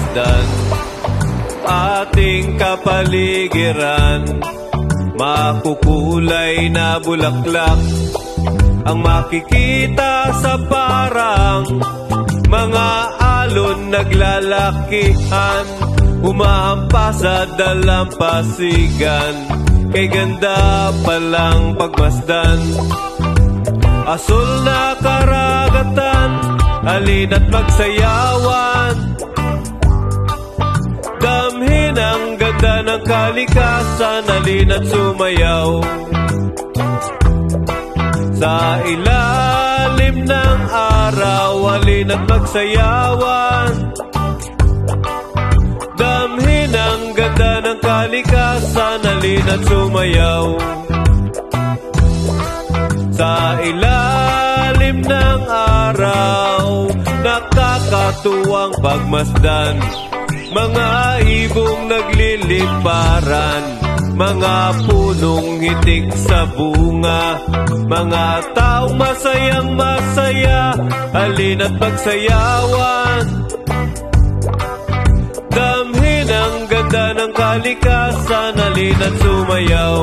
pagmasdan ating kapaligiran. Makukulay na bulaklak ang makikita sa parang mga alon naglalakihan, umahampas sa dalampasigan. Kay ganda palang pagmasdan, asul na karagatan, halina't magsayawan. Damhin ang ganda ng kalikasan, halina't sumayaw. Sa ilalim ng araw, halina't magsayawan. Damhin ang ganda ng kalikasan, halina't sumayaw. Sa ilalim ng araw, nakakatuwang pagmasdan. Mga ibong nagliliparan, mga punong hitik sa bunga, mga taong masayang masaya, halina't pagsayawan. Damhin ang ganda ng kalikasan, halina't sumayaw.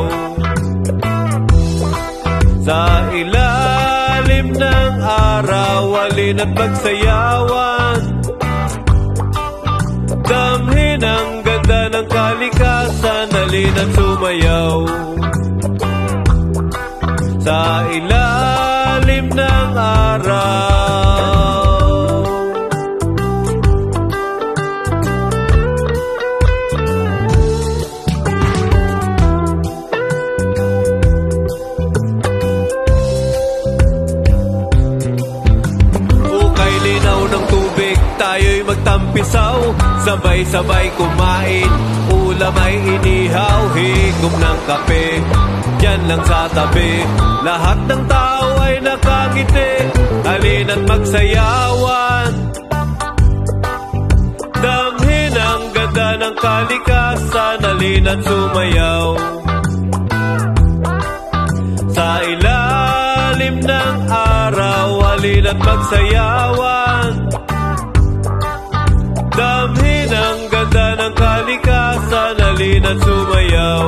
Sa ilalim ng araw, halina't pagsayawan. Damhin ang ganda ng kalikasan, halina't sumayaw. Sa ilalim ng araw. Okay, linaw ng tubig, tayo'y magtampisaw. Sabay-sabay kumain, ulam ay inihaw, higop ng kape, dyan lang sa tabi. Lahat ng tao ay nakangiti, halina't magsayawan. Damhin ang ganda ng kalikasan, halina't sumayaw. Sa ilalim ng araw, halina't magsayawan. Damhin ang ganda ng kalikasan, halina't sumayaw.